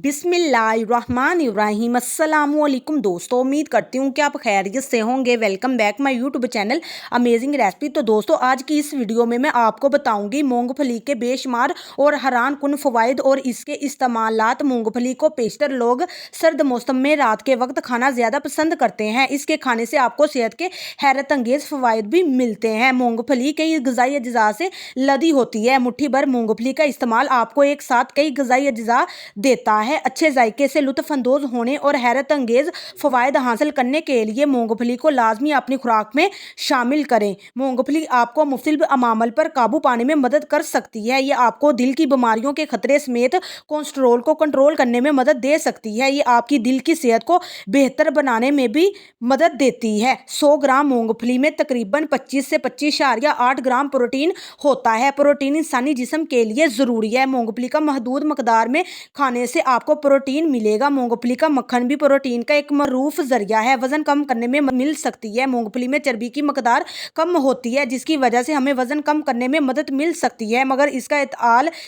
बिस्मिल्लाहिर्रहमानिर्रहीम। अस्सलामुअलैकुम दोस्तों, उम्मीद करती हूँ कि आप खैरियत से होंगे। Welcome back my YouTube channel amazing recipe. तो दोस्तों, आज की इस वीडियो में मैं आपको बताऊंगी मूंगफली के बेशुमार और हैरान कुन फ़वाइद और इसके इस्तेमालात। मूंगफली को पेशतर लोग सर्द मौसम में रात के वक्त खाना ज़्यादा पसंद करते हैं। इसके खाने से आपको सेहत के हैरत अंगेज़ फ़वाइद भी मिलते हैं। मूंगफली कई ग़िज़ाई अज्जा से लदी होती है। मुट्ठी भर मूंगफली का इस्तेमाल आपको एक साथ कई ग़िज़ाई अज्जा देता है। अच्छे जायके से लुत्फ़ अंदोज़ होने और हैरत अंगेज़ फ़वाइद हासिल करने के लिए मूंगफली को लाजमी अपनी खुराक में शामिल करें। मूंगफली आपको मुख्तलिफ अमामल पर काबू पाने में मदद कर सकती है। ये आपको दिल की बीमारियों के खतरे समेत कोलेस्ट्रॉल को कंट्रोल करने में मदद दे सकती है। ये आपकी दिल की सेहत को बेहतर बनाने में भी मदद देती है। 100 ग्राम मूंगफली में तकरीबन 25 से 25.8 ग्राम प्रोटीन होता है। प्रोटीन इंसानी जिस्म के लिए ज़रूरी है। मूंगफली का महदूद मकदार में खाने से आपको प्रोटीन मिलेगा। मूंगफली का मक्खन भी प्रोटीन का एक मरूफ जरिया है। वजन कम करने में मिल सकती है। मूंगफली में चर्बी की मकदार कम होती है, जिसकी वजह से हमें वजन कम करने में मदद मिल सकती है, मगर इसका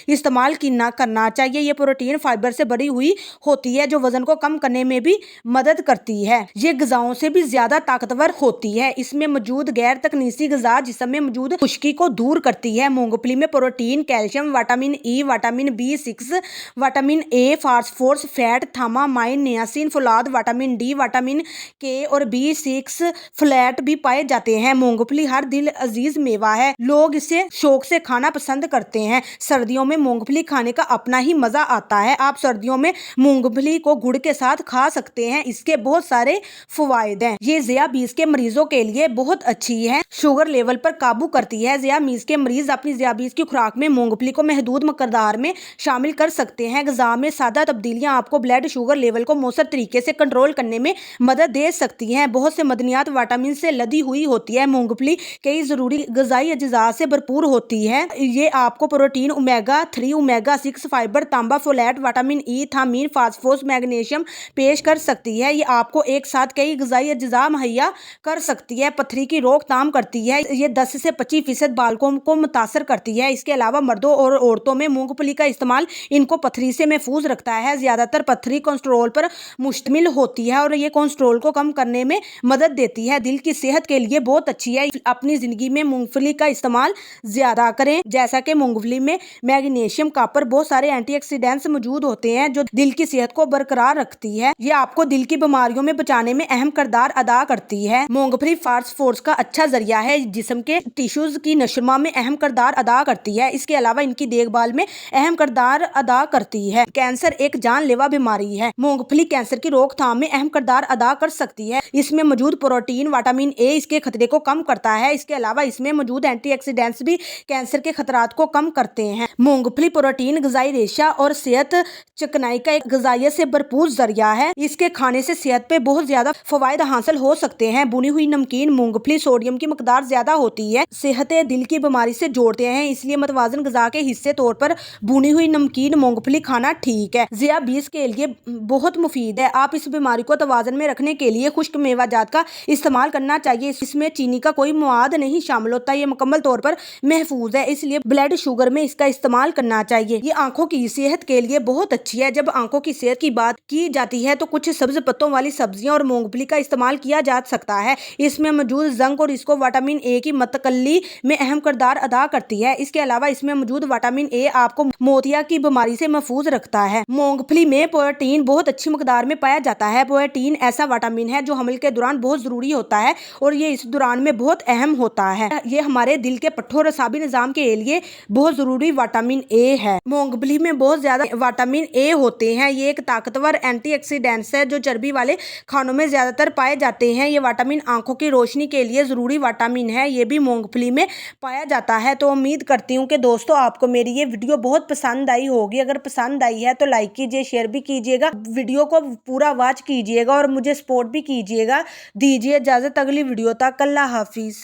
इस्तेमाल ना करना चाहिए। ये प्रोटीन फाइबर से बनी हुई होती है, जो वजन को कम करने में भी मदद करती है। ये ग़िज़ाओं से भी ज्यादा ताकतवर होती है। इसमें मौजूद गैर तकनीसी ग़िज़ा जिस्म में मौजूद खुश्की को दूर करती है। मूंगफली में protein, calcium, vitamin E, vitamin B6, vitamin A, phosphorus, fat, thiamine, niacin, फौलाद, विटामिन डी, विटामिन के और B6 फ्लैट भी पाए जाते हैं। मूंगफली हर दिल अजीज मेवा है। लोग इसे शौक से खाना पसंद करते हैं। सर्दियों में मूंगफली खाने का अपना ही मजा आता है। आप सर्दियों में मूंगफली को गुड़ के साथ खा सकते हैं। इसके बहुत सारे फवायद हैं। ये ज़ियाबीस के मरीजों के लिए बहुत अच्छी है। शुगर लेवल पर काबू करती है। ज़ियाबीस के मरीज अपनी ज़ियाबीस की खुराक में मूंगफली को महदूद मकदार में शामिल कर सकते हैं। ग़िज़ा में सादा तब्दीलियां आपको ब्लड शुगर लेवल को मौसर तरीके से कंट्रोल करने में मदद दे सकती हैं। बहुत से मदनियात विटामिन से लदी हुई होती है। मूंगफली कई ज़रूरी ग़िज़ाई अज्जा से भरपूर होती है। ये आपको प्रोटीन, ओमेगा 3, ओमेगा 6 फाइबर, तांबा, folate, vitamin E, thiamine, phosphorus, magnesium पेश कर सकती है। ये आपको एक साथ कई ग़िज़ाई अज्जा मुहैया कर सकती है। पथरी की रोकथाम करती है। ये 10 से 25% बालकों को मुतासर करती है। इसके अलावा मर्दों और औरतों में मूंगफली का इस्तेमाल इनको पथरी से महफूज रखता है। ज़्यादातर पथरी कोलेस्ट्रॉल पर मुश्तमिल होती है और ये कोलेस्ट्रॉल को कम करने में मदद देती है। दिल की सेहत के लिए बहुत अच्छी है। अपनी ज़िंदगी में मूंगफली का इस्तेमाल ज़्यादा करें। जैसा कि मूंगफली में मैग्नीशियम, कॉपर, बहुत सारे एंटीऑक्सीडेंट्स मौजूद होते हैं, जो दिल की सेहत को बरकरार रखती है। ये आपको दिल की बीमारियों में बचाने में अहम किरदार अदा करती है। मूंगफली फास्फोरस का अच्छा जरिया है। जिस्म के टिश्यूज की नशोनुमा में अहम किरदार अदा करती है। इसके अलावा इनकी देखभाल में अहम किरदार अदा करती है। कैंसर एक जानलेवा बीमारी है। मूंगफली कैंसर की रोकथाम में अहम किरदार अदा कर सकती है। इसमें मौजूद प्रोटीन, विटामिन ए इसके खतरे को कम करता है। इसके अलावा इसमें मौजूद एंटीऑक्सीडेंट्स भी कैंसर के खतरात को कम करते हैं। मूंगफली प्रोटीन, ग़िज़ाई रेशा और सेहत चिकनाई का एक ग़िज़ाइयत से भरपूर जरिया है। इसके खाने से सेहत पे बहुत ज्यादा फवायद हासिल हो सकते हैं। बुनी हुई नमकीन मूंगफली सोडियम की मकदार ज्यादा होती है, सेहत दिल की बीमारी से जोड़ते हैं। इसलिए मतवाजन ग़िज़ा के हिस्से तौर पर बुनी हुई नमकीन मूंगफली खाना ठीक है। ज़ियाबीस के लिए बहुत मुफीद है। आप इस बीमारी को तवाज़न में रखने के लिए खुश्क मेवाजात का इस्तेमाल करना चाहिए। इसमें चीनी का कोई मवाद नहीं शामिल होता। ये मुकम्मल तौर पर महफूज है, इसलिए ब्लड शुगर में इसका इस्तेमाल करना चाहिए। ये आंखों की सेहत के लिए बहुत अच्छी है। जब आंखों की सेहत की बात की जाती है तो कुछ सब्ज पत्तों वाली सब्जियां और मूंगफली का इस्तेमाल किया जा सकता है। इसमें मौजूद जिंक और इसको विटामिन ए की मतकल्ली में अहम किरदार अदा करती है। इसके अलावा इसमें मौजूद विटामिन ए आपको मोतिया की बीमारी से महफूज रखता है। मूंगफली में प्रोटीन बहुत अच्छी मकदार में पाया जाता है। प्रोटीन ऐसा विटामिन है जो हमल के दौरान बहुत जरूरी होता है और ये इस दौरान में बहुत अहम होता है। ये हमारे दिल के पट्टों और असाबी निजाम के लिए बहुत जरूरी विटामिन ए है। मूंगफली में बहुत ज्यादा विटामिन ए होते हैं। ये एक ताकतवर एंटीऑक्सीडेंट्स है जो चर्बी वाले खानों में ज्यादातर पाए जाते हैं। ये विटामिन आंखों की रोशनी के लिए जरूरी विटामिन है। ये भी मूंगफली में पाया जाता है। तो उम्मीद करती हूँ कि दोस्तों आपको मेरी ये वीडियो बहुत पसंद आई होगी। अगर पसंद आई है तो लाइक कीजिए, शेयर भी कीजिएगा, वीडियो को पूरा वॉच कीजिएगा और मुझे सपोर्ट भी कीजिएगा। दीजिए इजाजत अगली वीडियो तक। अल्लाह हाफिज।